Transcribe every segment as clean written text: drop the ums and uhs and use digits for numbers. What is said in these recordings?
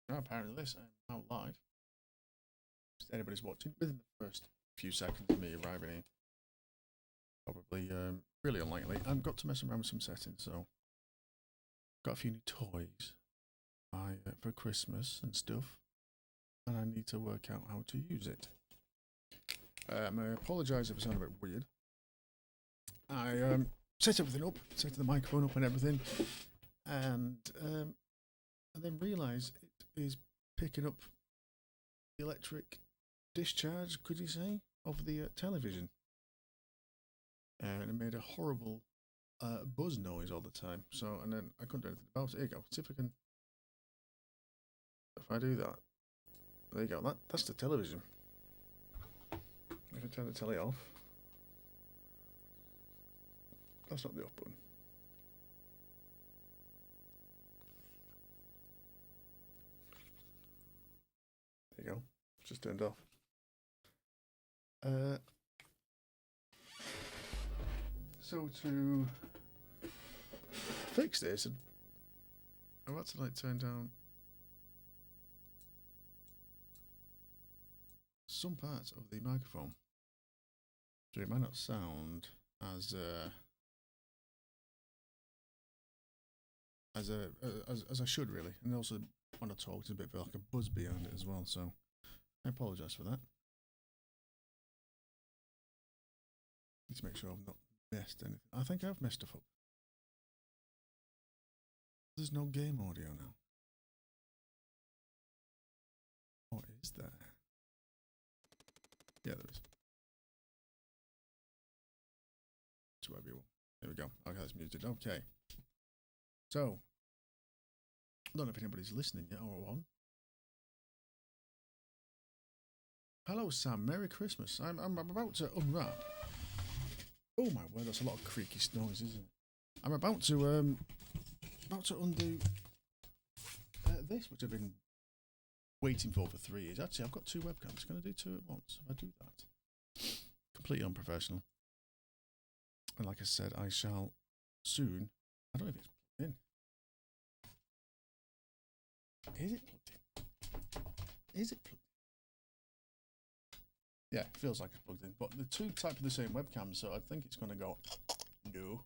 Apparently this, I'm out live. If anybody's watching within the first few seconds of me arriving here. Probably really unlikely. I've got to mess around with some settings, so got a few new toys for Christmas and stuff, and I need to work out how to use it. I apologise if it sounds a bit weird. I set everything up, set the microphone up and everything, and then realise it is picking up the electric discharge, could you say, of the television. And it made a horrible buzz noise all the time. So, and then I couldn't do anything about it. There you go. See if I can. If I do that, there you go. That's the television. If I turn the telly off, that's not the off button. There you go. It's just turned off. So to fix this, I've had to turn down some parts of the microphone, so it might not sound as I should really, and also when I talk, it's a bit like a buzz behind it as well. So I apologise for that. Need to make sure I've not messed anything. I think I've messed stuff up. There's no game audio now. What is there? Yeah, there is. To everyone. There we go. Okay, that's muted. Okay. So, I don't know if anybody's listening yet or on. Hello, Sam. Merry Christmas. I'm about to unwrap. Oh my word, that's a lot of creaky noise, isn't it? I'm about to undo this, which I've been waiting for 3 years. Actually, I've got 2 webcams. Can I do 2 at once? If I do that, completely unprofessional. And like I said, I shall soon. I don't know if it's plugged in. Is it plugged in? Is it plugged in? Yeah, it feels like it's plugged in. But the 2 type of the same webcam, so I think it's going to go. No.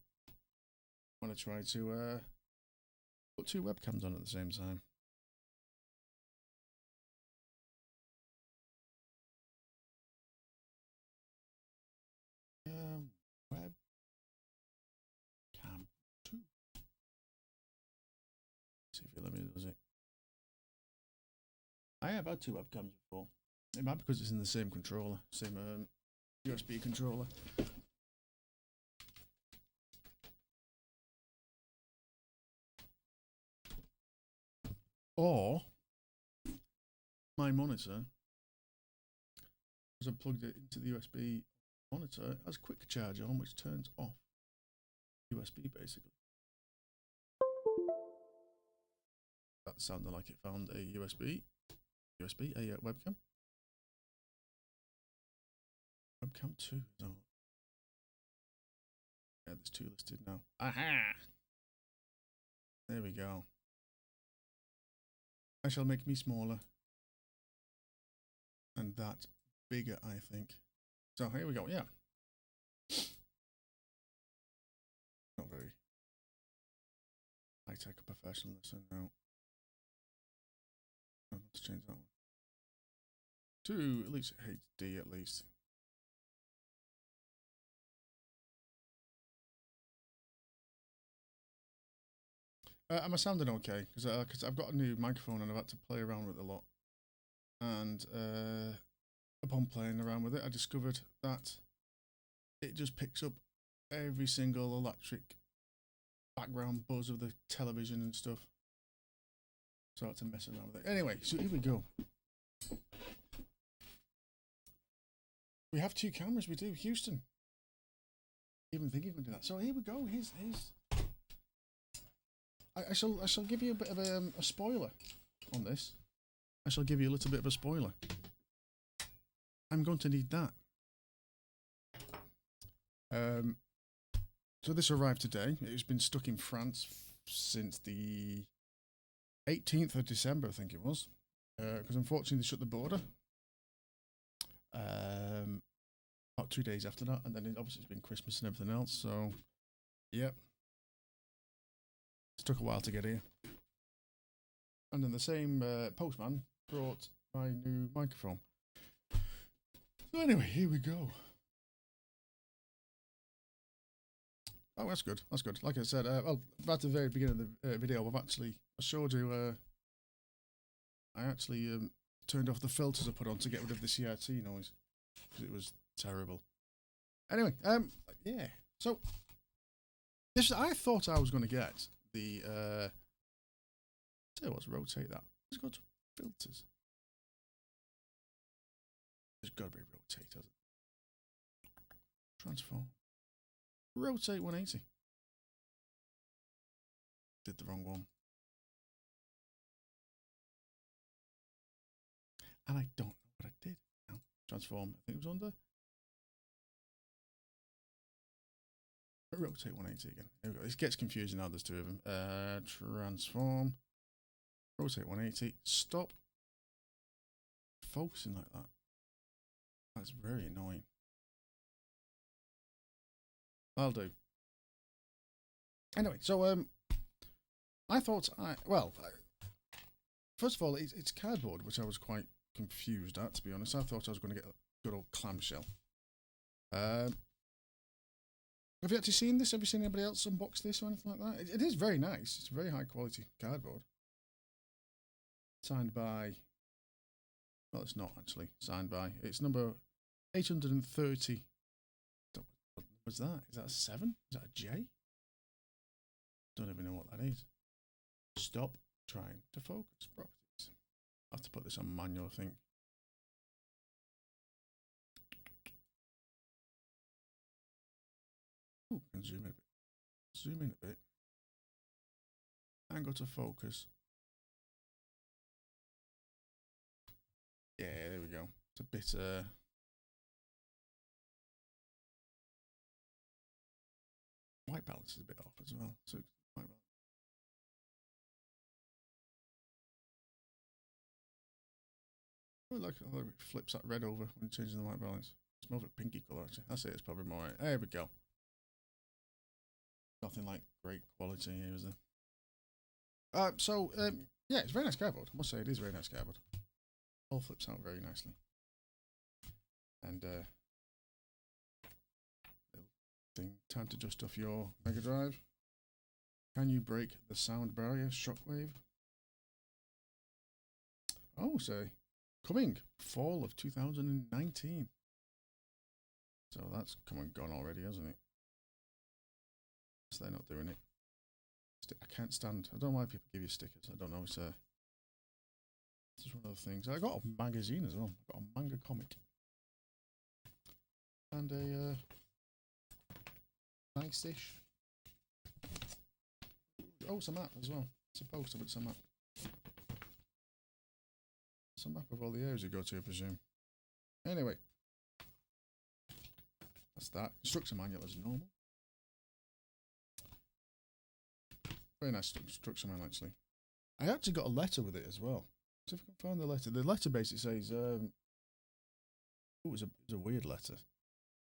I'm going to try to put 2 webcams on at the same time. Webcam 2. See if you let me does it. I have had 2 webcams before. It might be because it's in the same controller, same USB controller. Or my monitor, as I plugged it into the USB monitor, has quick charge on, which turns off USB basically. That sounded like it found a webcam. Webcam 2. No. Yeah, there's 2 listed now. Aha! There we go. I shall make me smaller. And that bigger, I think. So here we go, yeah. Not very high-tech professional, so no. I want to change that one. To at least HD at least. Am I sounding okay? Because I've got a new microphone and I've had to play around with it a lot. And upon playing around with it, I discovered that it just picks up every single electric background buzz of the television and stuff. So I had to mess around with it. Anyway, so here we go. We have 2 cameras, we do. Houston. Even thinking we can do that. So here we go. Here's I shall give you a bit of a spoiler on this. I shall give you a little bit of a spoiler. I'm going to need that. So this arrived today. It's been stuck in France since the 18th of December, I think it was. Because unfortunately they shut the border. About 2 days after that, and then obviously it's been Christmas and everything else, so yep. It took a while to get here. And then the same postman brought my new microphone. So anyway, here we go. Oh, that's good. That's good. Like I said, well, at the very beginning of the video, I showed you. I actually turned off the filters I put on to get rid of the CRT noise because it was terrible. Anyway, yeah. So this, I thought I was going to get the. Tell you what, rotate that. Let's go to filters. There's got to be rotate, hasn't it? Transform. Rotate 180. Did the wrong one. And I don't know what I did. No. Transform. I think it was under. Rotate 180 again. There we go. This gets confusing now. There's two of them. Transform. Rotate 180. Stop. Focusing like that. That's very annoying. I'll do. Anyway, so I thought first of all, it's cardboard, which I was quite confused at, to be honest. I thought I was going to get a good old clamshell. Have you actually seen this? Have you seen anybody else unbox this or anything like that? It is very nice. It's very high quality cardboard. Signed by. Well, it's not actually signed by. It's number 830. What's that? Is that a 7? Is that a J? Don't even know what that is. Stop trying to focus properties. I have to put this on manual, I think. Ooh, can zoom in a bit. Zoom in a bit. And go to focus. Yeah, there we go. It's a bit white balance is a bit off as well. So white balance. Oh, look, it flips that red over when changing the white balance. It's more of a pinky colour actually. I say it's probably more right. There we go. Nothing like great quality here, is there? Yeah, it's very nice cardboard. I must say it is very nice cardboard. All flips out very nicely. And little thing, time to dust off your Mega Drive. Can you break the sound barrier? Shockwave. Oh, say coming fall of 2019. So that's come and gone already, hasn't it? So they're not doing it. I can't stand. I don't know why people give you stickers. I don't know. It's just one of the things. I got a magazine as well. I got a manga comic and a nice-ish. Oh, it's a map as well. It's a poster, but it's a map. It's a map of all the areas you go to, I presume. Anyway, that's that. Instruction manual as normal. Very nice instruction manual, actually. I actually got a letter with it as well. So if I can find the letter. The letter basically says, oh, it was a weird letter.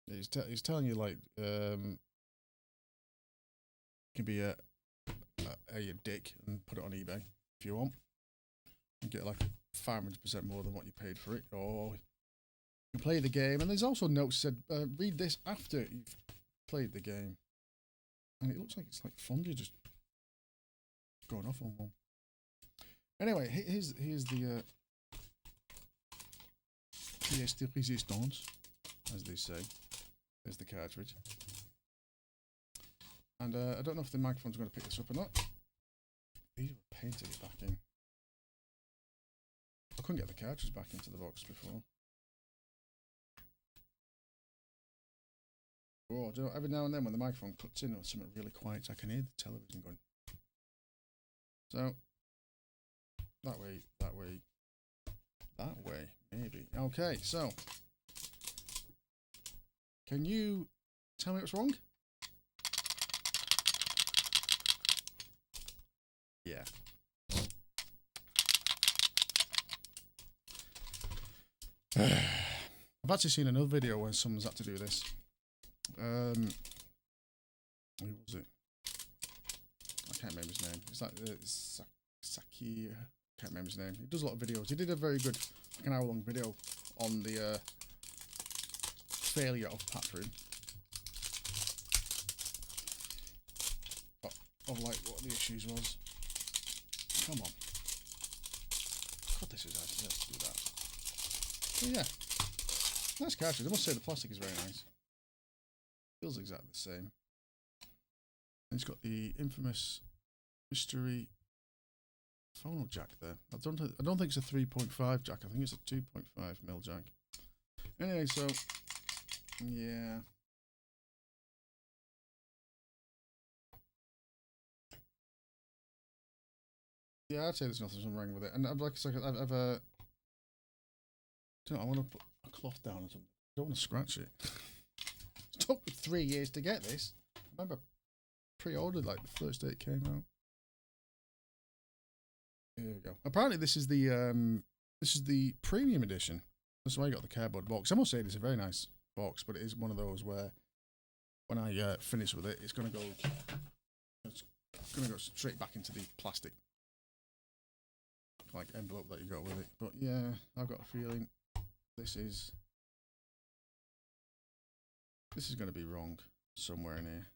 He's telling you, like, you can be a dick and put it on eBay if you want. You get like 500% more than what you paid for it. Or you can play the game. And there's also notes that said, read this after you've played the game. And it looks like it's like Fonzie just going off on one. Anyway, here's the pièce de résistance, as they say. There's the cartridge. And I don't know if the microphone's going to pick this up or not. These were pain to get back in. I couldn't get the cartridge back into the box before. Oh, do you know, every now and then when the microphone cuts in or something really quiet, I can hear the television going. So, that way, maybe. Okay, so, can you tell me what's wrong? Yeah. I've actually seen another video where someone's had to do this. Who was it? I can't remember his name. It's like Saki. I can't remember his name. He does a lot of videos. He did a very good, like an hour-long video on the failure of Paprium. Of like what the issues was. Come on. God, this is hard. Let's do that. So yeah, nice cartridge. I must say the plastic is very nice. Feels exactly the same. And it's got the infamous mystery phono jack there. I don't think it's a 3.5 jack. I think it's a 2.5mm jack. Anyway, so yeah. Yeah, I'd say there's nothing wrong with it. And like I said, I've I want to put a cloth down or something. I don't want to scratch it. It took me 3 years to get this. I remember pre-ordered like the first day it came out. Here we go. Apparently this is the premium edition. That's why I got the cardboard box. I must say it's a very nice box, but it is one of those where when I finish with it, it's gonna go straight back into the plastic like envelope that you got with it. But yeah, I've got a feeling this is going to be wrong somewhere in here.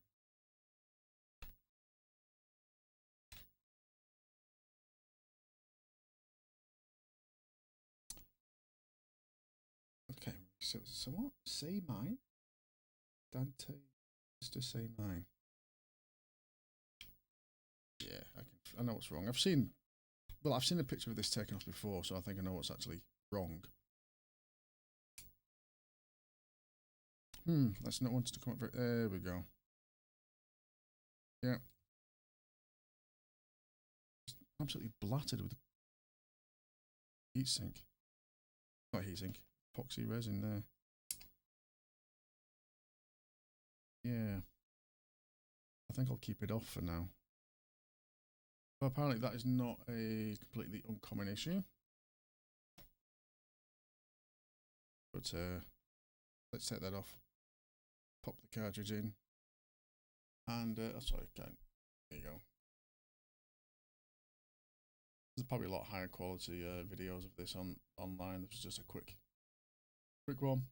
Okay, so what? Say mine? Dante is to say mine. Yeah, I know what's wrong. I've seen a picture of this taken off before, so I think I know what's actually wrong. That's not wanted to come up for it. There we go. Yeah. Just absolutely blattered with heatsink. Not heatsink, epoxy resin there. Yeah. I think I'll keep it off for now. But apparently that is not a completely uncommon issue. But let's take that off. Pop the cartridge in. And, oh, sorry, there you go. There's probably a lot higher quality videos of this online. This was just a quick one.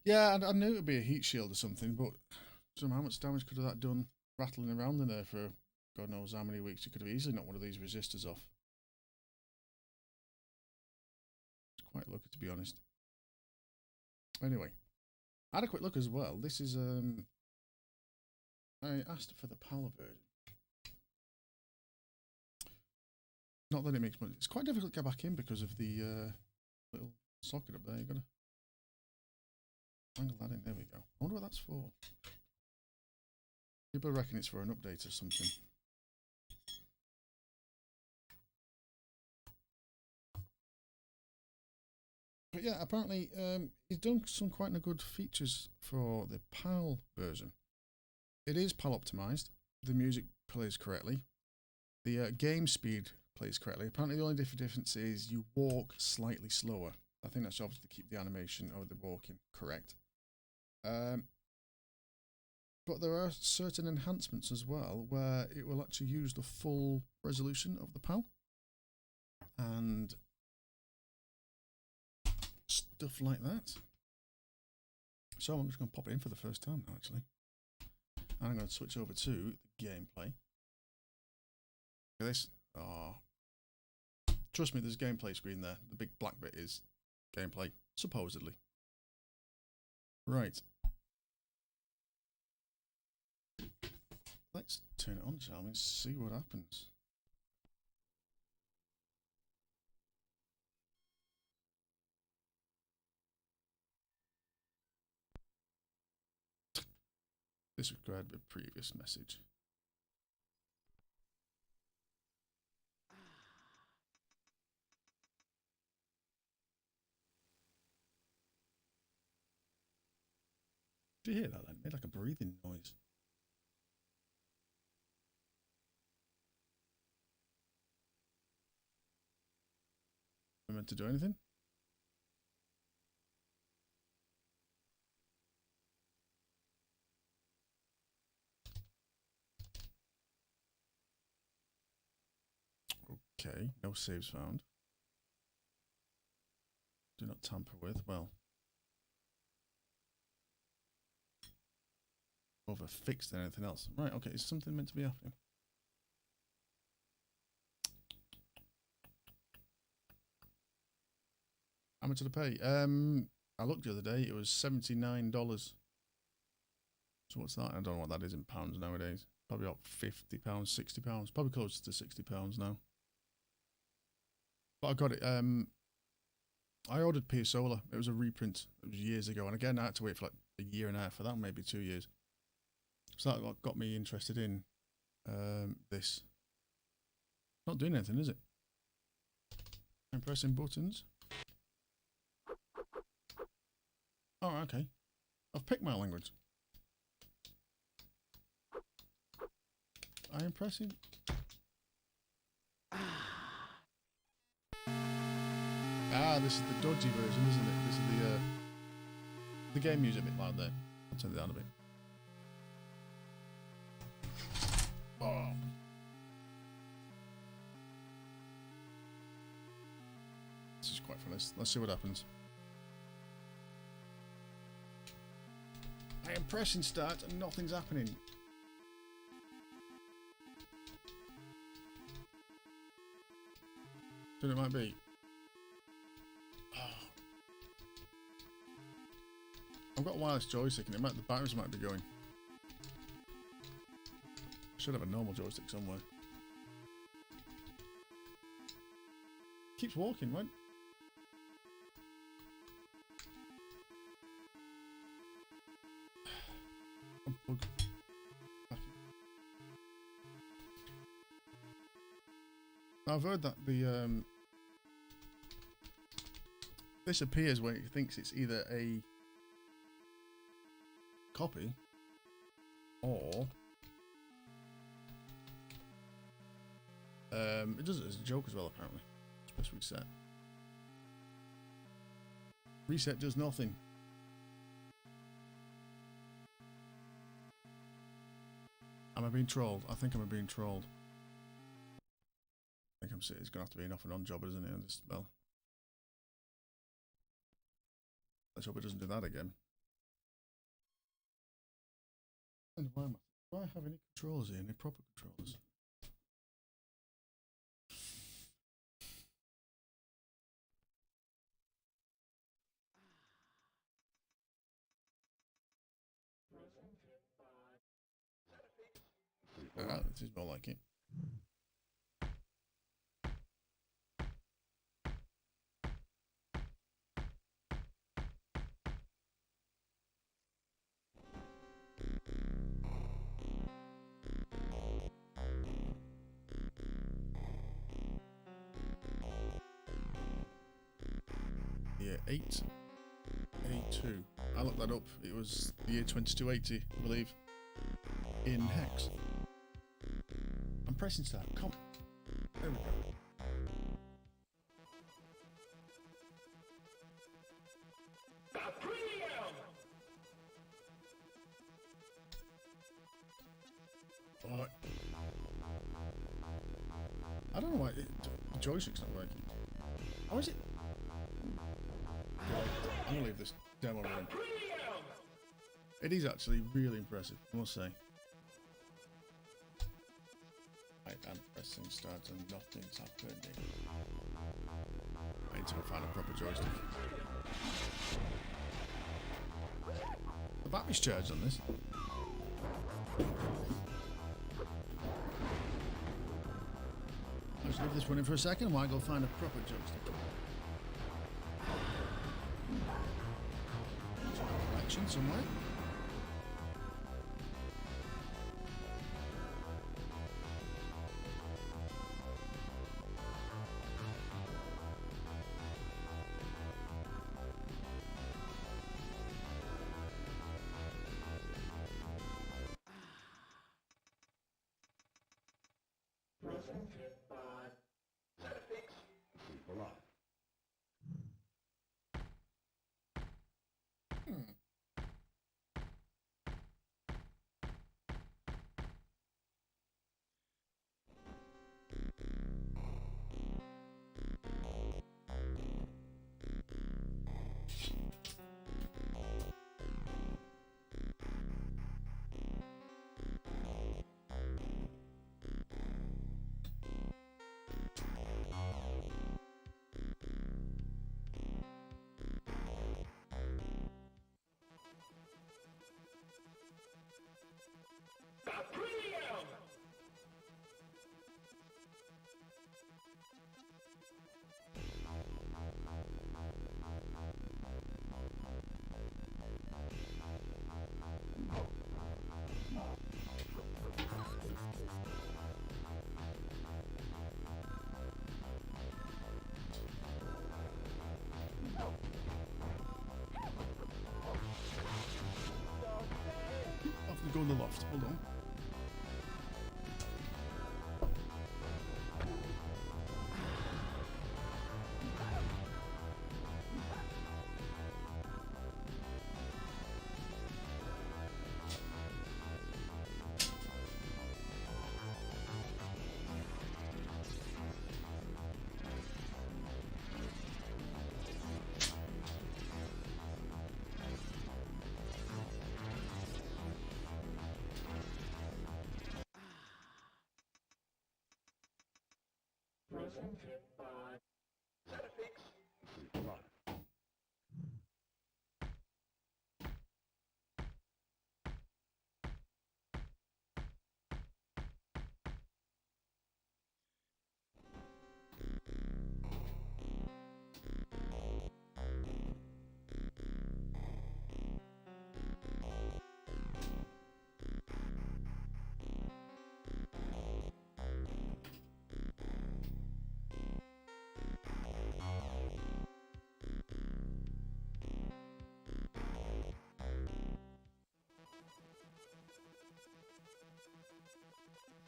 Yeah, I knew it would be a heat shield or something, but how much damage could have that done rattling around in there for God knows how many weeks? You could have easily knocked one of these resistors off. It's quite lucky, to be honest. Anyway, I had a quick look as well. This is I asked for the PAL version. Not that it makes much. It's quite difficult to get back in because of the little socket up there. You've got to angle that in. There we go. I wonder what that's for. People reckon it's for an update or something. But yeah, apparently he's done some quite good features for the PAL version. It is PAL optimized. The music plays correctly. The game speed plays correctly. Apparently the only difference is you walk slightly slower. I think that's obviously to keep the animation or the walking correct. But there are certain enhancements as well where it will actually use the full resolution of the PAL. And stuff like that. So I'm just going to pop it in for the first time now, actually. And I'm going to switch over to the gameplay. Look at this. Oh. Trust me, there's a gameplay screen there. The big black bit is gameplay, supposedly. Right. Let's turn it on, shall we? See what happens. Disregard the previous message. Did you hear that then? It made like a breathing noise. Am I meant to do anything? Okay, no saves found. Do not tamper with. Well, more of a fix than anything else. Right, okay, is something meant to be happening? How much did I pay? I looked the other day, it was $79. So what's that? I don't know what that is in pounds nowadays. Probably about £50, £60. Probably close to £60 now. But I got it. I ordered Pia Solar. It was a reprint. It was years ago. And again, I had to wait for like a year and a half for that, maybe 2 years. So that got me interested in this. Not doing anything, is it? I'm pressing buttons. Oh, okay. I've picked my language. I am pressing. Ah, this is the dodgy version, isn't it? This is the game music a bit loud there. I'll turn it down a bit. Oh. This is quite fun. Let's see what happens. I am pressing start and nothing's happening. Don't know what it might be. Oh. I've got a wireless joystick and the batteries might be going. I should have a normal joystick somewhere. Keeps walking, right? Unplug. I've heard that this appears when it thinks it's either a copy or it does it as a joke as well apparently. Let's press reset. Reset does nothing. Am I being trolled? I think I'm being trolled. I think it's gonna have to be an off and on job, isn't it? Well, let's hope it doesn't do that again. And why do I have any controls here? Any proper controls? This is more like it. Yeah, 8A2. I looked that up. It was the year 2280, I believe, in hex. I'm pressing start. Come. There we go. Paprium! Oh, I don't know why the joystick's not working. How is it? I'm gonna leave this demo running. It is actually really impressive, I must say. I am pressing start and nothing's happening. I need to find a proper joystick. The battery's charged on this. Let's leave this running for a second while I go find a proper joystick. Collection somewhere. go in the loft. Hold on.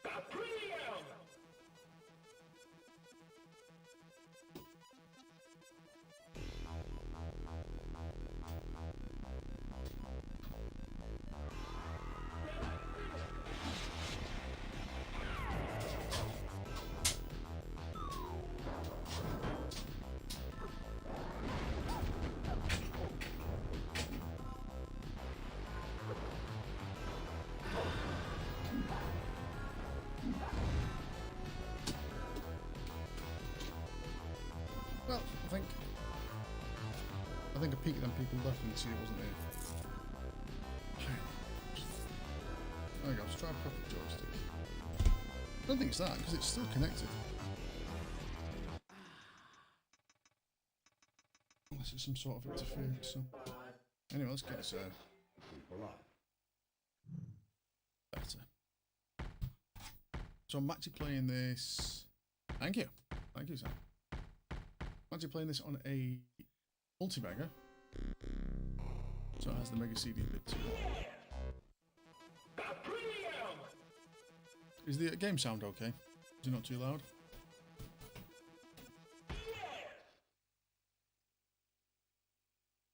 Paprium! Well, I think a peek at them people left and see it wasn't there. There we go, let's try a proper joystick. I don't think it's that, because it's still connected. Unless it's some sort of interference. So. Anyway, let's get this better. So I'm actually playing this. Thank you, Sam. I'm actually playing this on a multi-mega, so it has the Mega CD bit too. Is the game sound okay? Is it not too loud?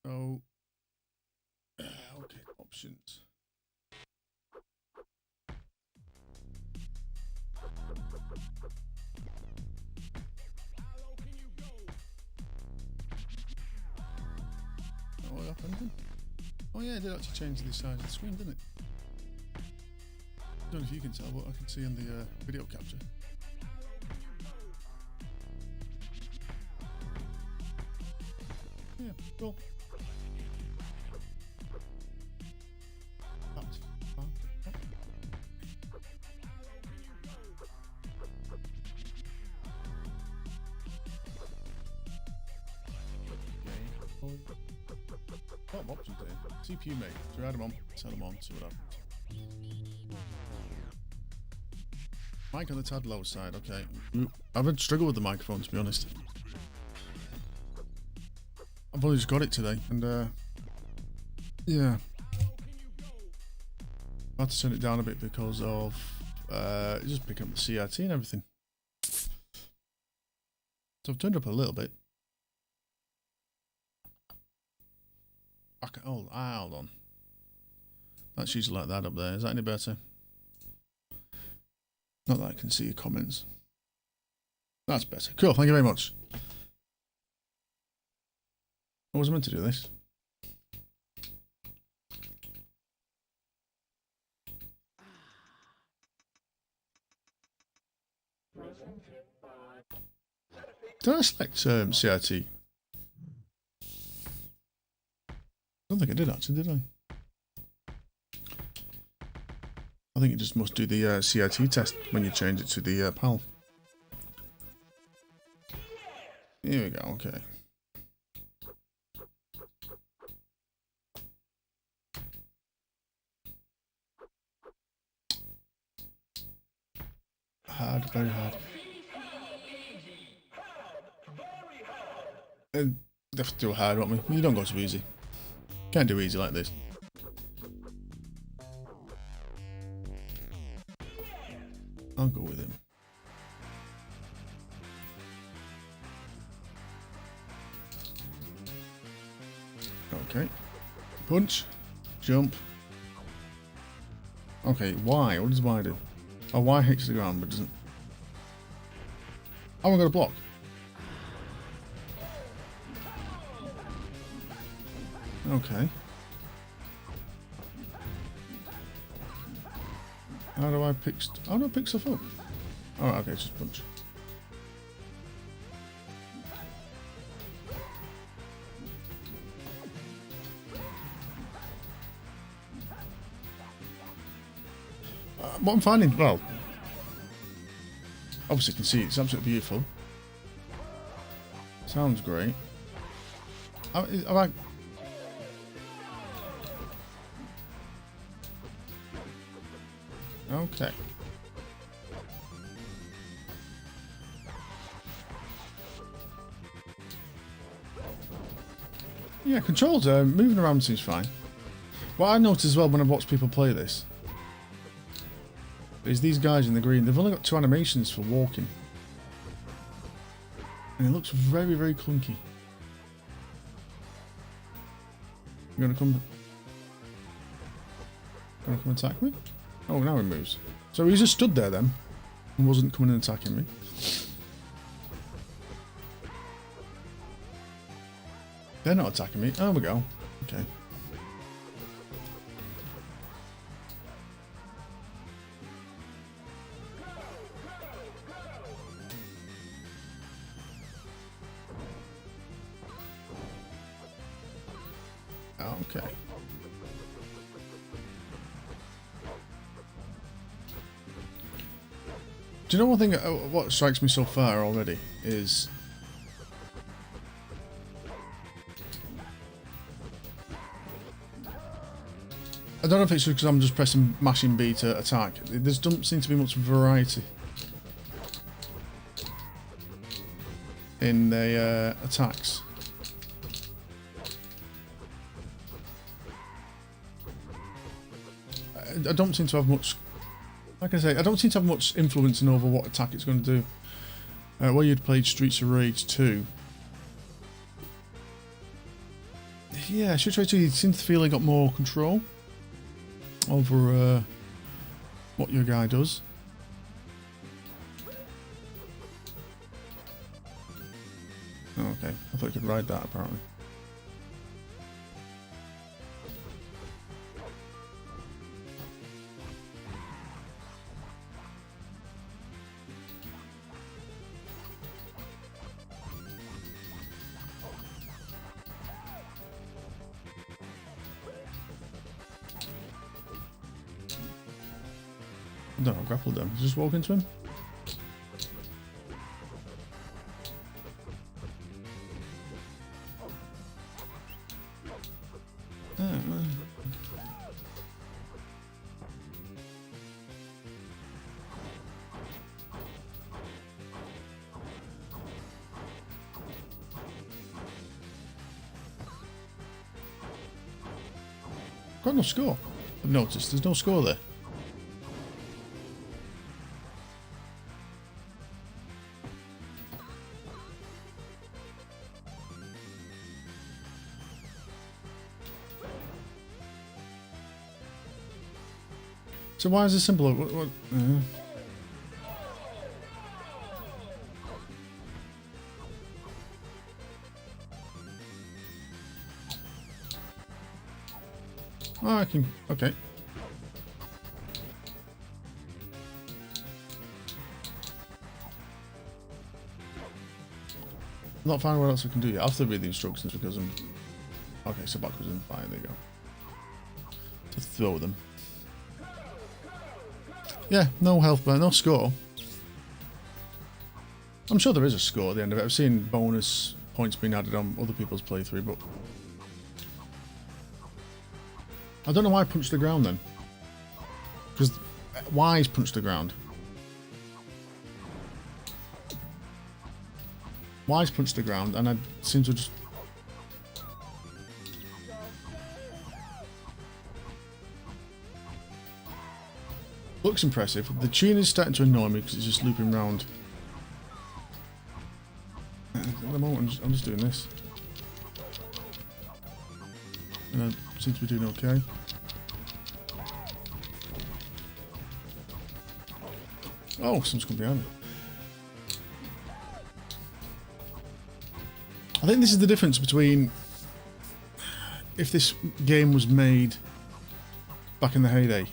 So, okay, options. What happened? Oh yeah, it did actually change the size of the screen, didn't it? I don't know if you can tell, but I can see in the video capture. Yeah, cool. What options there? CPU mate. So add them on, turn them on, see what happens. Mic on the tad low side, okay. I've had struggle with the microphone, to be honest. I've only just got it today, and yeah. I had to turn it down a bit because of just picking up the CRT and everything. So I've turned it up a little bit. Okay, hold on. That's usually like that up there. Is that any better? Not that I can see your comments. That's better. Cool, thank you very much. I wasn't meant to do this. Did I select CRT? I don't think I did actually, did I? I think you just must do the CRT test when you change it to the PAL. Here we go, okay. Hard, very hard. They have to do hard, won't we? You don't go too easy. Can't do easy like this. I'll go with him. Okay. Punch. Jump. Okay, Y. What does Y do? Oh, Y hits the ground but doesn't... Oh, I got a block. Okay. How do I pick... How do I pick stuff up? Oh, okay, it's just punch. What I'm finding... Well... Obviously you can see it's absolutely beautiful. Sounds great. Have I... Okay. Yeah, controls, moving around seems fine. What I noticed as well when I watch people play this is these guys in the green, they've only got 2 animations for walking. And it looks very, very clunky. You gonna come attack me? Oh, now he moves. So he just stood there then and wasn't coming and attacking me. They're not attacking me. There we go. Okay. Okay. Do you know one thing? What strikes me so far already is I don't know if it's because I'm just mashing B to attack. There doesn't seem to be much variety in the attacks. I don't seem to have much. Like I say, I don't seem to have much influence over what attack it's going to do. Where you'd played Streets of Rage 2. Yeah, Streets of Rage 2, you seem to feel you got more control over what your guy does. Oh, okay, I thought you could ride that apparently. I don't know, grappled them. Just walk into him? Got no score. I've noticed there's no score there. So why is it simpler? What Oh, I can... Okay. I'm not finding what else I can do yet. I'll have to read the instructions because I'm... Okay, so backwards and fine, there you go. To throw them. Yeah, no health bar, no score. I'm sure there is a score at the end of it. I've seen bonus points being added on other people's playthrough, but... I don't know why I punched the ground then. Because Y's punched the ground. Y's punched the ground and I seem to just... Looks impressive. The tune is starting to annoy me because it's just looping round. At the moment, I'm just doing this. And I seem to be doing okay. Oh, someone's come behind me. I think this is the difference between if this game was made back in the heyday.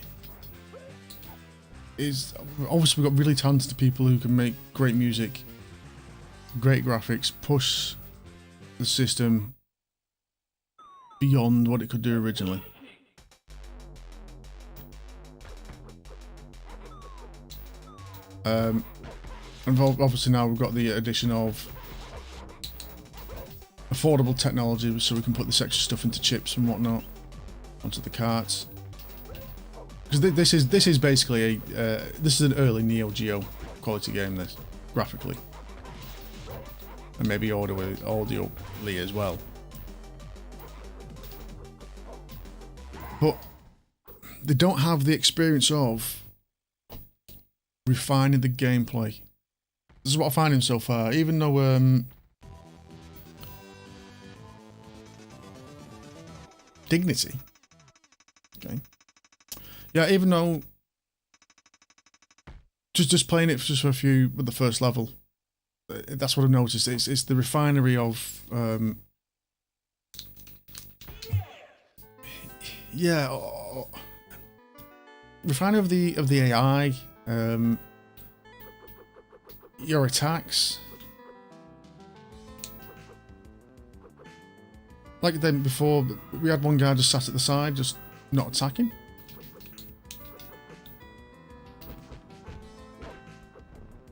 Is obviously we've got really talented people who can make great music, great graphics, push the system beyond what it could do originally. And obviously now we've got the addition of affordable technology, so we can put this extra stuff into chips and whatnot onto the carts. Because this is basically a this is an early Neo Geo quality game. This graphically, and maybe audioly as well. But they don't have the experience of refining the gameplay. This is what I'm finding so far. Even though Dignity, okay, yeah. Even though just playing it just for a few with the first level, that's what I've noticed. It's the refinery of yeah, refinery of the AI. Your attacks, like then before, we had one guy just sat at the side, just not attacking.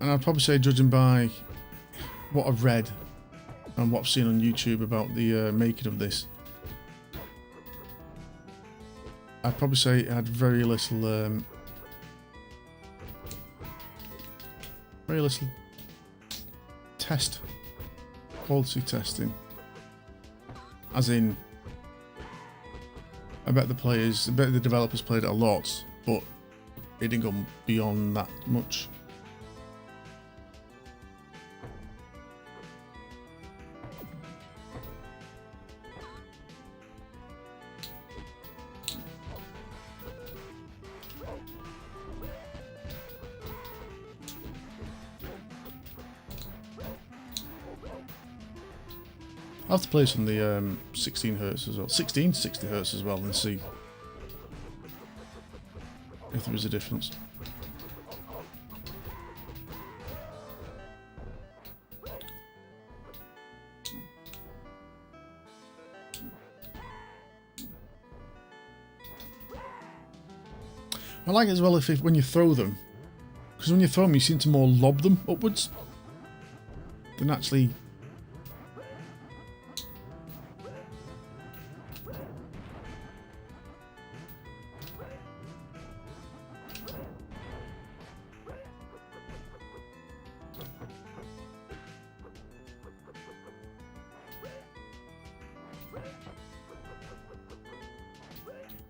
And I'd probably say, judging by what I've read and what I've seen on YouTube about the making of this, I'd probably say it had very little quality testing, as in I bet the developers played it a lot, but it didn't go beyond that much. I'll have to play some of the 16 hertz as well, 1660 hertz as well, and see if there is a difference. I like it as well if when you throw them, because when you throw them, you seem to more lob them upwards than actually.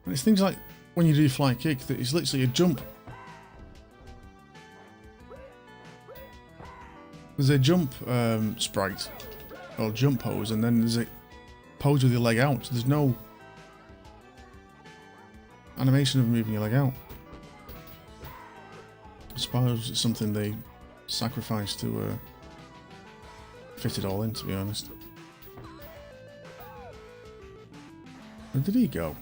And it's things like when you do fly kick, that it's literally a jump. There's a jump sprite, or jump pose, and then there's a pose with your leg out. So there's no animation of moving your leg out. I suppose it's something they sacrificed to fit it all in, to be honest. Where did he go?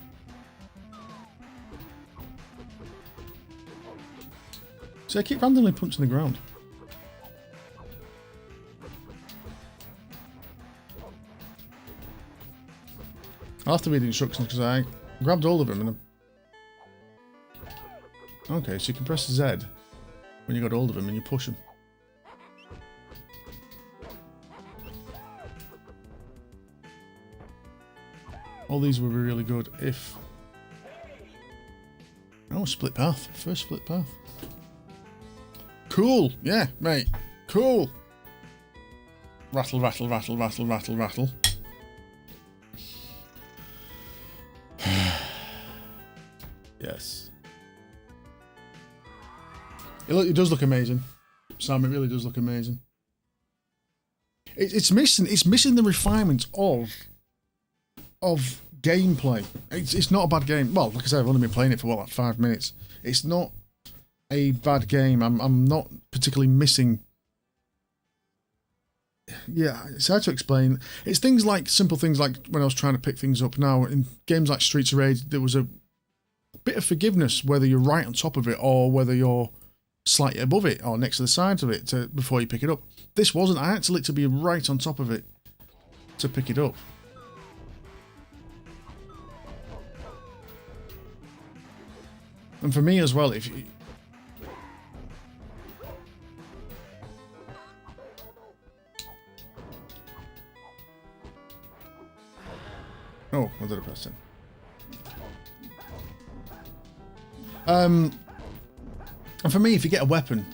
So I keep randomly punching the ground. I'll have to read the instructions because I grabbed hold of him and okay, so you can press Z when you got hold of him and you push him. All these would be really good if... Oh, split path. First split path. Cool. Yeah, mate. Cool. Rattle, rattle, rattle, rattle, rattle, rattle. Yes. It does look amazing, Sam. It really does look amazing. It's missing the refinement of gameplay. It's not a bad game. Well, like I said, I've only been playing it for what, like 5 minutes. It's not a bad game. I'm not particularly missing. Yeah, it's hard to explain. It's things like simple things like when I was trying to pick things up. Now in games like Streets of Rage, there was a bit of forgiveness whether you're right on top of it or whether you're slightly above it or next to the sides of it before you pick it up. This wasn't. I had to literally be right on top of it to pick it up. And for me as well, if you... Oh, what did I press in? And for me, if you get a weapon,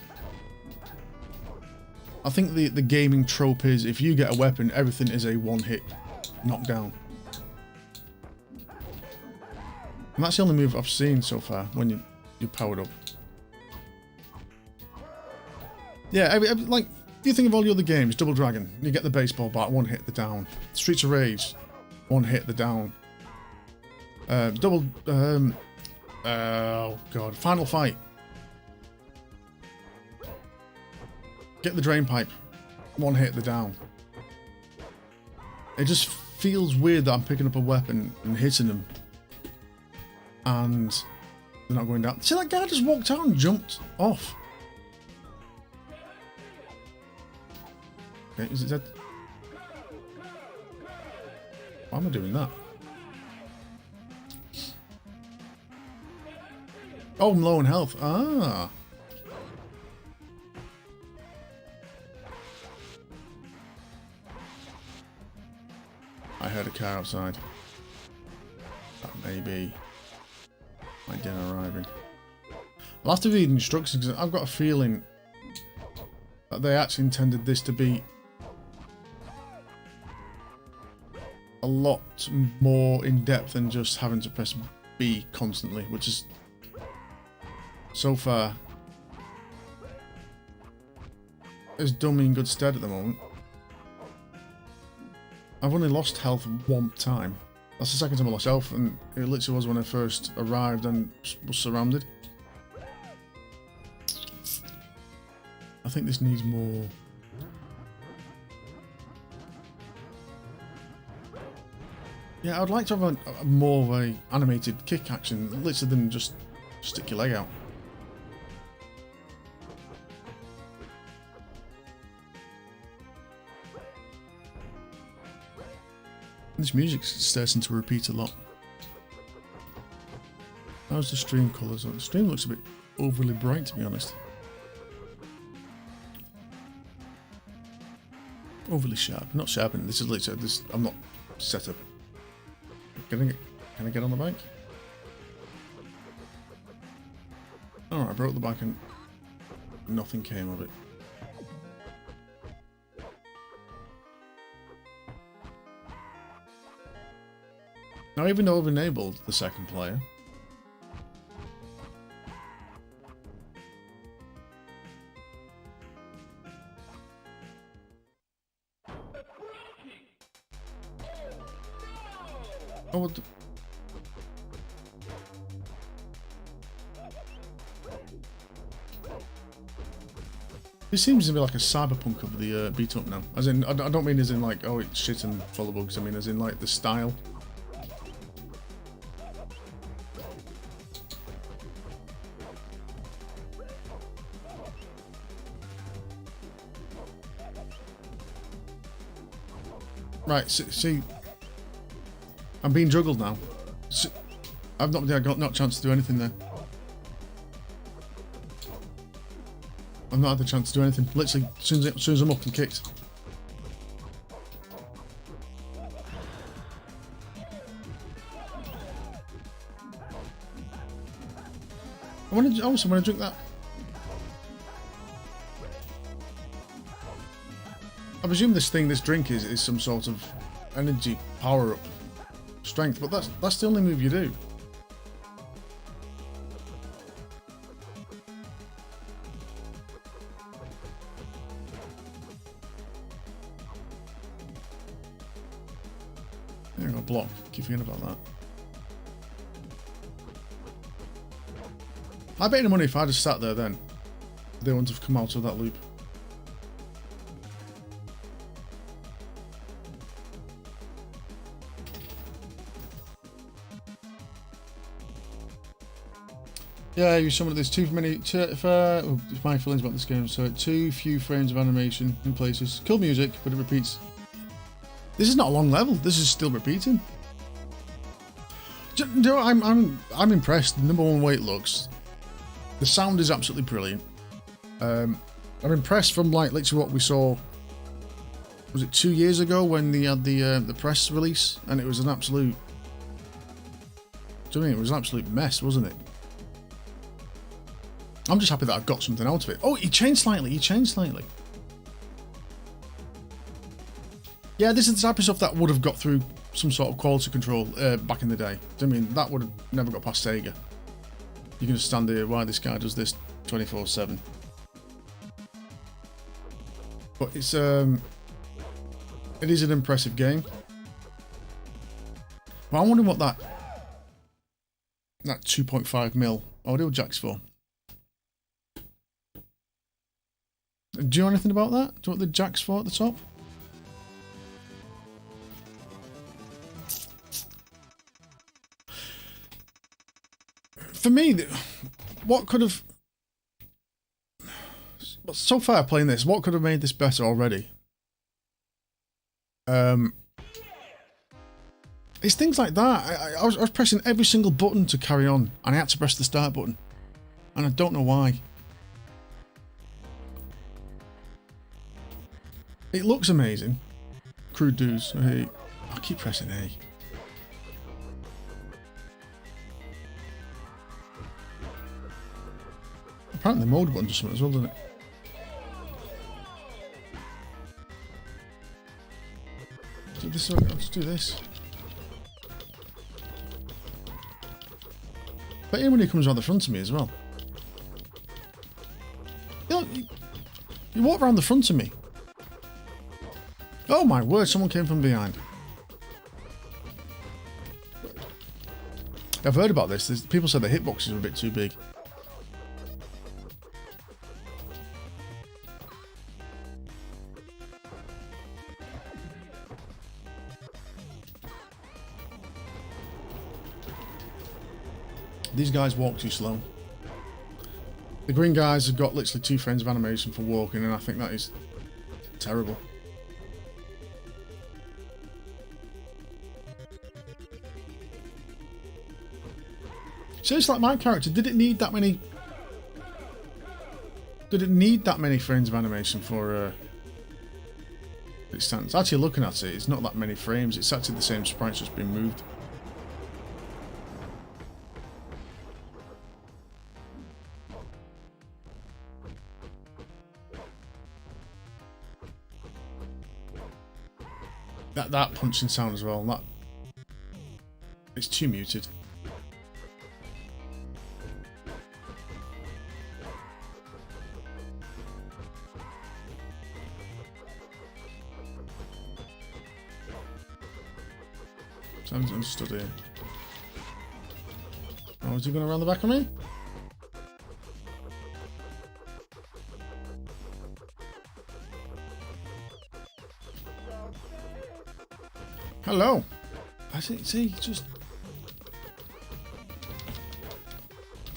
I think the gaming trope is if you get a weapon, everything is a one-hit knockdown. And that's the only move I've seen so far when you're powered up. Yeah, like, you think of all the other games, Double Dragon, you get the baseball bat, one hit, the down. Streets of Rage, one hit, the down. Oh god, Final Fight. Get the drain pipe, one hit, the down. It just feels weird that I'm picking up a weapon and hitting them, and they're not going down. See, that guy just walked out and jumped off. Okay, is it dead? Why am I doing that? Oh, I'm low in health. Ah. I heard a car outside. That may be my dinner arriving. I'll have to read instructions because I've got a feeling that they actually intended this to be a lot more in depth than just having to press B constantly, which is so far has done me in good stead at the moment. I've only lost health one time. That's the second time I lost health, and it literally was when I first arrived and was surrounded. I think this needs more. Yeah, I'd like to have a more of a animated kick action, literally than just stick your leg out. This music starting to repeat a lot. How's the stream colours? The stream looks a bit overly bright, to be honest. Overly sharp. Not sharpened. This is literally this. I'm not set up. Can I get on the bike? Alright, I broke the bike and nothing came of it. Now, even though I've enabled the second player, oh, what the... This seems to be like a cyberpunk of the beat up now. As in, I don't mean as in like, oh, it's shit and full of bugs. I mean as in like the style. Right, see, I'm being juggled now. I've not got no chance to do anything there. I've not had the chance to do anything. Literally, as soon as I'm up and kicked. Also, when I drink that, I presume this drink is some sort of energy power up, strength, but that's the only move you do. There you go, block. Keep forgetting about that. I bet any money if I just sat there then, they wouldn't have come out of that loop. Yeah, you summoned there's too many. My feelings about this game. So too few frames of animation in places. Cool music, but it repeats. This is not a long level. This is still repeating. You know, I'm impressed. The number one way it looks. The sound is absolutely brilliant. I'm impressed from like literally what we saw. Was it 2 years ago when they had the press release and it was an absolute. Do you know what I mean? It was an absolute mess, wasn't it? I'm just happy that I've got something out of it. Oh, he changed slightly. He changed slightly. Yeah, this is the type of stuff that would have got through some sort of quality control back in the day. I mean, that would have never got past Sega. You can just stand there, why this guy does this 24/7. But it's it is an impressive game. But I'm wondering what that 2.5mm audio jack's for. Do you know anything about that? Do you know what the jack's for at the top? For me, what could have... So far playing this, what could have made this better already? It's things like that. I was pressing every single button to carry on, and I had to press the start button. And I don't know why. It looks amazing. Crude dudes. Hey, I keep pressing A. Apparently the mode button does something as well, doesn't it? Let's do this. But even when he comes around the front of me as well. You walk around the front of me. Oh my word, someone came from behind. I've heard about this. People said the hitboxes are a bit too big. These guys walk too slow. The green guys have got literally 2 frames of animation for walking, and I think that is terrible. So it's like my character, did it need that many... Did it need that many frames of animation for it stands? Actually looking at it, it's not that many frames, it's actually the same sprites just being moved. That punching sound as well, that... It's too muted. Sounds understood here. Oh, is he going around the back of me? Hello. I see, just...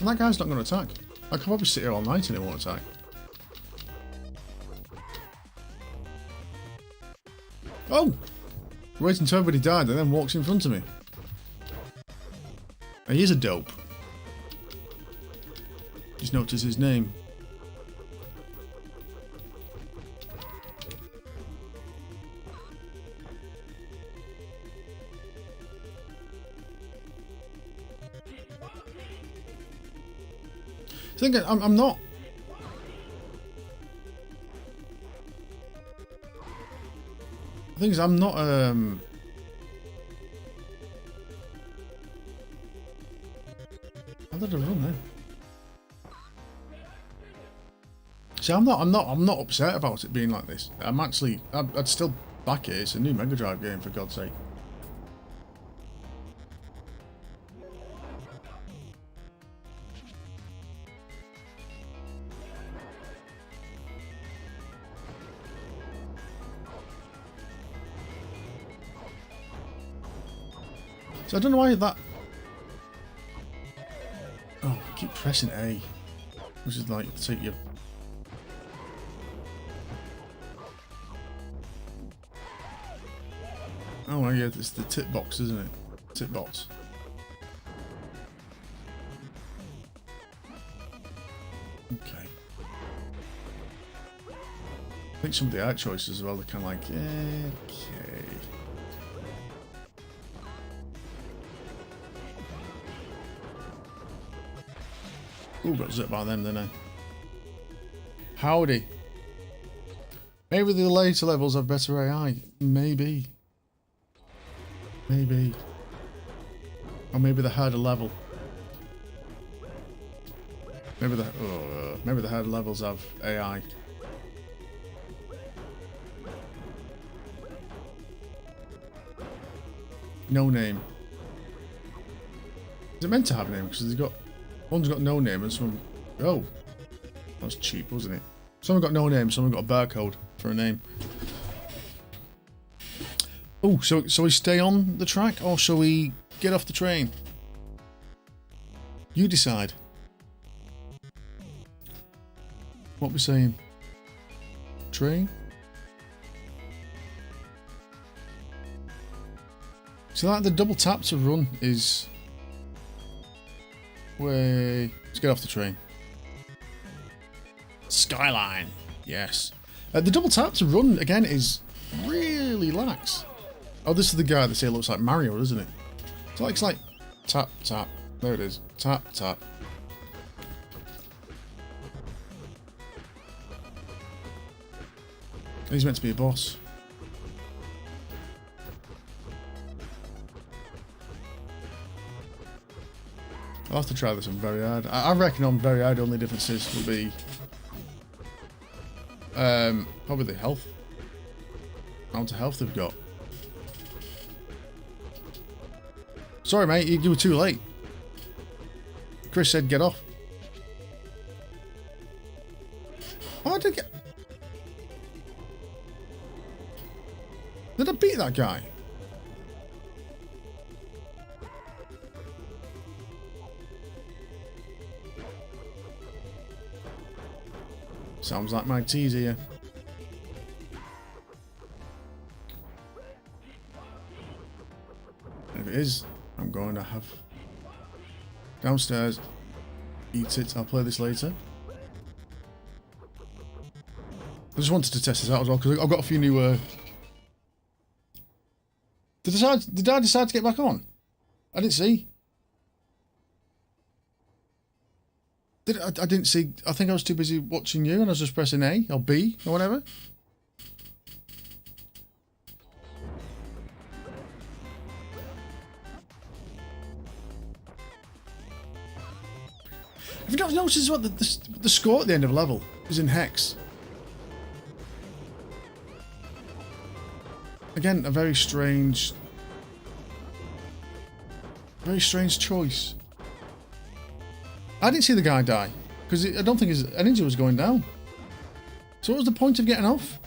And that guy's not going to attack. I could probably sit here all night and he won't attack. Oh! Waiting until everybody died and then walks in front of me. He is a dope. Just notice his name. So again, I'm not... The thing is, I'm not, how did I run then? See, I'm not upset about it being like this. I'm actually, I'd still back it. It's a new Mega Drive game, for God's sake. So I don't know why that... Oh, I keep pressing A. Which is like, take your... Oh, yeah, it's the tip box, isn't it? Tip box. Okay. I think some of the art choices as well, they're kind of like, okay. Ooh, got zipped by them, didn't I? Howdy. Maybe the later levels have better AI. Maybe. Maybe. Or maybe the harder level. Maybe the harder levels have AI. No name. Is it meant to have a name? Because they've got... One's got no name and some... Oh. That's cheap, wasn't it? Someone got no name, someone got a barcode for a name. Oh, so we stay on the track or shall we get off the train? You decide. What we're saying? Train? So like the double tap to run is... Let's get off the train. Skyline. Yes. The double tap to run, again, is really lax. Oh, this is the guy that say looks like Mario, doesn't it? So it's like tap, tap. There it is. Tap, tap. He's meant to be a boss. I'll have to try this on very hard. I reckon on very hard, only differences will be probably the health. Amount of health they've got. Sorry, mate, you were too late. Chris said get off. Oh, I did get... Did I beat that guy? Sounds like my tea's here. And if it is, I'm going to have downstairs, eat it. I'll play this later. I just wanted to test this out as well because I've got a few new. Did I decide to get back on? I didn't see. I didn't see. I think I was too busy watching you and I was just pressing A or B or whatever. Have you not noticed what the score at the end of a level is in hex? Again, a very strange choice. I didn't see the guy die, because I don't think his energy was going down. So what was the point of getting off?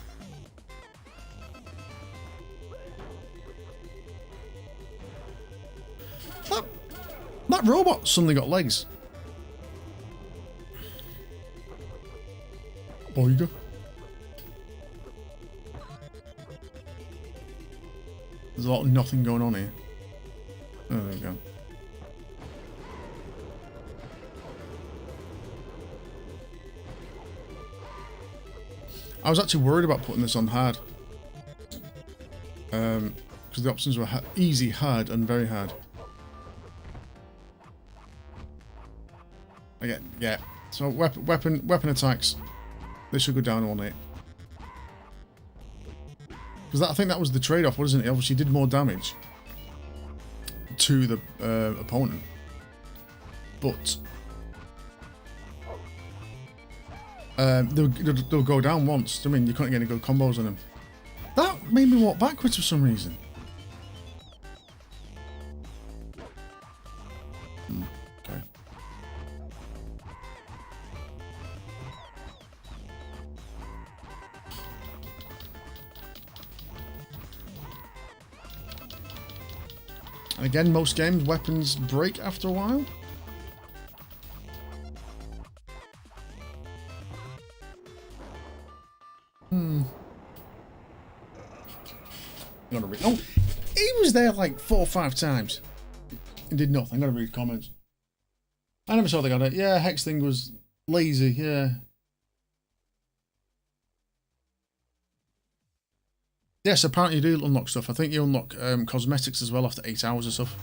That robot suddenly got legs. Boiga. There's a lot of nothing going on here. Oh, there we go. I was actually worried about putting this on hard. Because the options were easy, hard, and very hard. Again, yeah. So weapon attacks, they should go down on it. Because I think that was the trade-off, wasn't it? Obviously, did more damage to the opponent, but they'll go down once. I mean, you couldn't get any good combos on them. That made me walk backwards for some reason. Okay. And again, most games, weapons break after a while. Oh, he was there like 4 or 5 times and did nothing. I'm gonna read comments. I never saw the guy. Yeah, Hex thing was lazy. Yeah. Yes, apparently you do unlock stuff. I think you unlock cosmetics as well after 8 hours or stuff.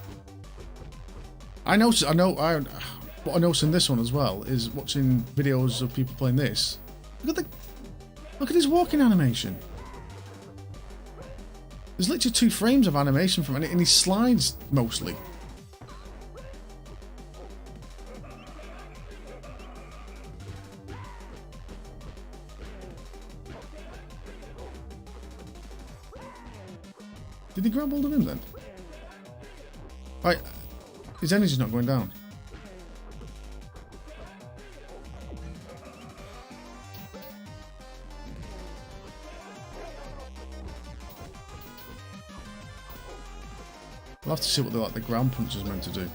What I noticed in this one as well is watching videos of people playing this. Look at his walking animation. There's literally 2 frames of animation from it, and he slides mostly. Did he grab hold of him then? Right, his energy's not going down. We'll have to see what the ground punch is meant to do.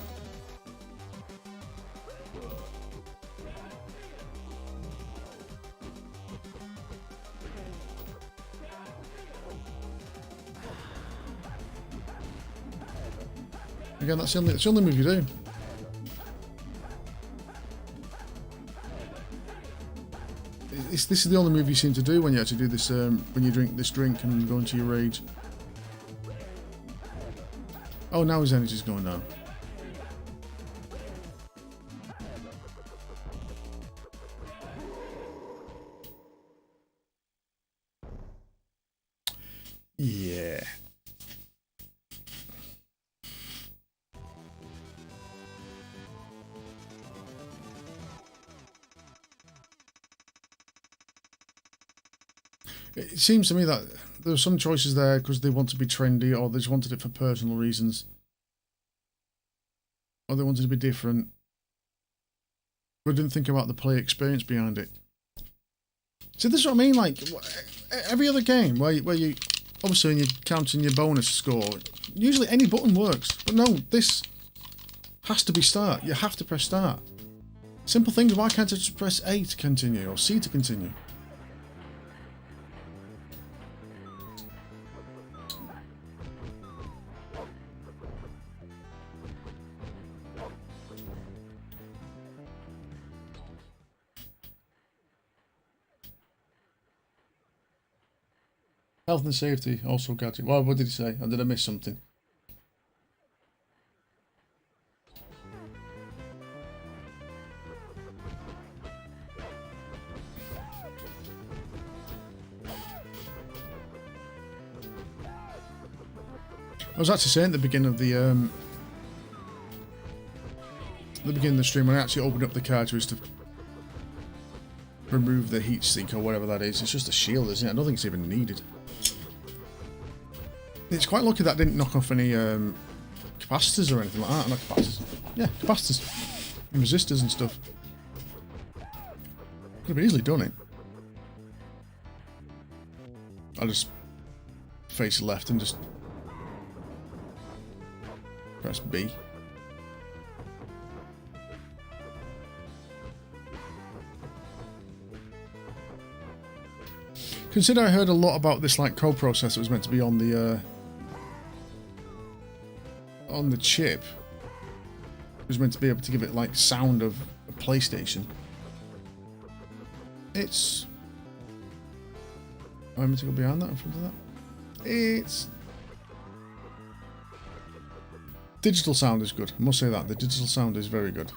Again, that's the only move you do. This is the only move you seem to do when you actually do this. When you drink this drink and go into your rage. Oh, now his energy's going down. Yeah. It seems to me that there were some choices there because they want to be trendy, or they just wanted it for personal reasons, or they wanted to be different, but didn't think about the play experience behind it. See, this is what I mean. Like every other game where you obviously when you're counting your bonus score, usually any button works, but no, this has to be start. You have to press start. Simple things. Why can't I just press A to continue or C to continue? Health and safety also got it. Well, what did he say? Or did I miss something? I was actually saying at the beginning of the stream when I actually opened up the cartridge to remove the heat sink or whatever that is. It's just a shield, isn't it? I don't think it's even needed. It's quite lucky that didn't knock off any capacitors or anything like that. Not capacitors. Yeah, capacitors. And resistors and stuff. Could have easily done it. I'll just face left and just press B. Consider I heard a lot about this like coprocessor that was meant to be on the chip. It was meant to be able to give it like sound of a PlayStation. It's... am I meant to go behind that, in front of that? It's... digital sound is good. I must say that. The digital sound is very good.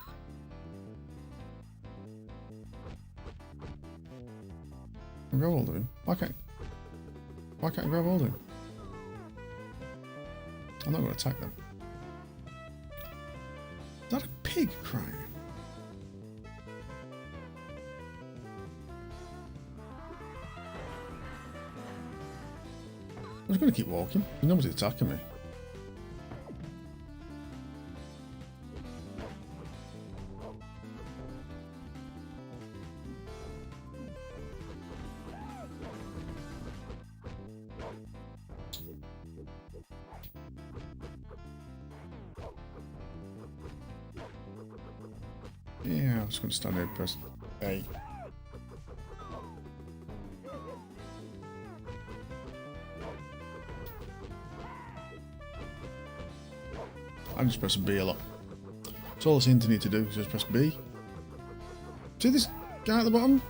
I'll grab hold of him. Why can't I grab hold of him? I'm not going to attack them. Is that a pig crying? I'm just going to keep walking. Nobody's attacking me. Yeah, I was going to stand there and press A. I'm just pressing B a lot. That's all I seem to need to do, is just press B. See this guy at the bottom?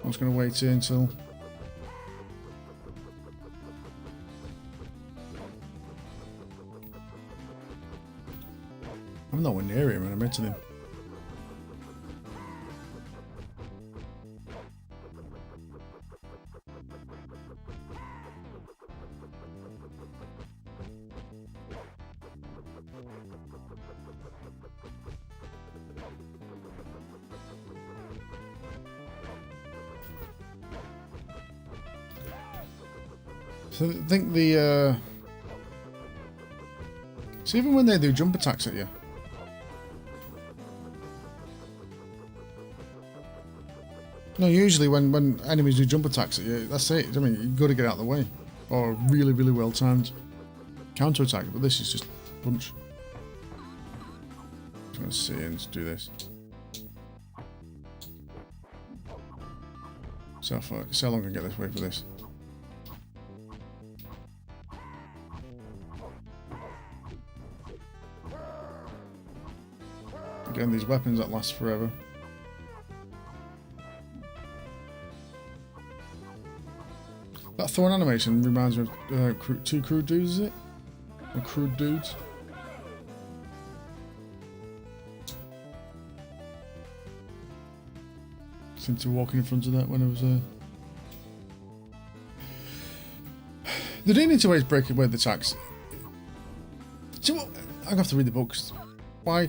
I'm just going to wait here until... I'm nowhere near him when I'm hitting him. So I think the so even when they do jump attacks at you, no, usually when enemies do jump attacks at you, that's it. I mean, you've got to get out of the way, or really, really well timed counter attack. But this is just punch. I'm going to see and do this. So how long can I get this way for this? Again, these weapons that last forever. That thorn animation reminds me of two crude dudes, is it? Or crude dudes? Seemed to walk in front of that when I was They do need to always break away the attacks. See what? I'm gonna have to read the books. Why?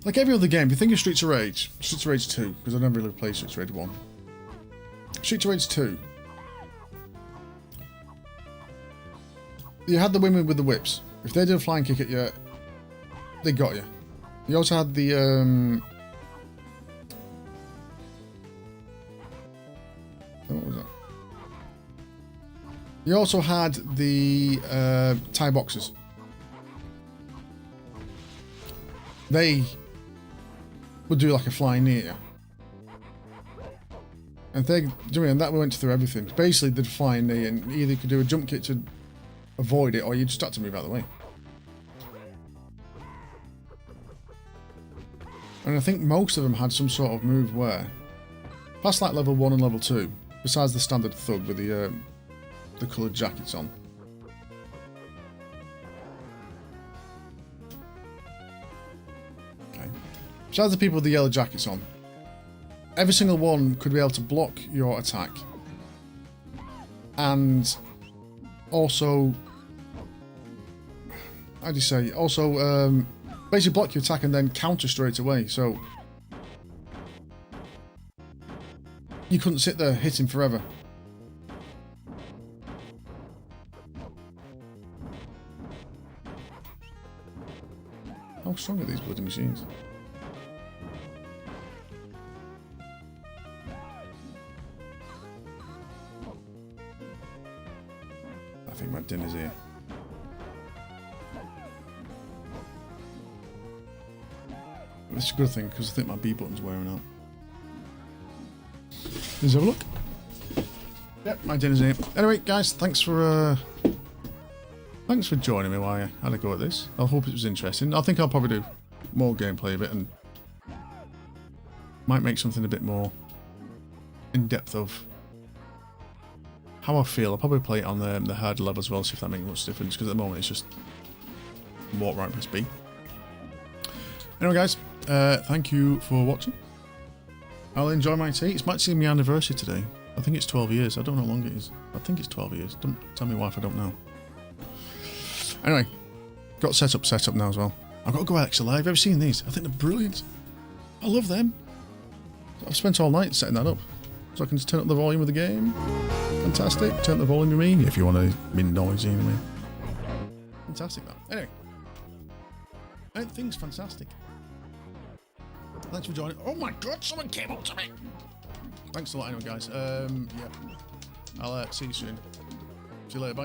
Like every other game, if you think of Streets of Rage 2, because I've never really played Streets of Rage 1. Streets of Rage 2. You had the women with the whips. If they did a flying kick at you, they got you. You also had the, what was that? You also had the, Thai boxers. They would do like a flying knee at you. And that went through everything. Basically, they'd fly in knee, and either you could do a jump kick to avoid it, or you just had to move out of the way. And I think most of them had some sort of move where, past like level 1 and level 2, besides the standard thug with the coloured jackets on. Okay. Besides the people with the yellow jackets on, every single one could be able to block your attack. And also, how do you say? Also, basically block your attack and then counter straight away. So you couldn't sit there hitting forever. How strong are these bloody machines? I think my dinner's here. That's a good thing, because I think my B button's wearing out. Let's have a look. Yep, my dinner's here. Anyway, guys, thanks for joining me while I had a go at this. I hope it was interesting. I think I'll probably do more gameplay of it, and might make something a bit more in depth of how I feel. I'll probably play it on the hard level as well, see if that makes much difference, because at the moment it's just walk right, press B. Anyway, guys, thank you for watching. I'll enjoy my tea. It's actually my anniversary today. I think it's 12 years. I don't know how long it is. I think it's 12 years. Don't tell me why if I don't know. Anyway, got set up now as well. I've got to go extra live. Ever seen these? I think they're brilliant. I love them. I've spent all night setting that up. So I can just turn up the volume of the game. Fantastic. Turn up the volume of me if you want to be noisy anyway. Fantastic that. Anyway. Everything's fantastic. Thanks for joining. Oh my god, someone came up to me! Thanks a lot anyway, guys. Yeah. I'll see you soon. See you later. Bye.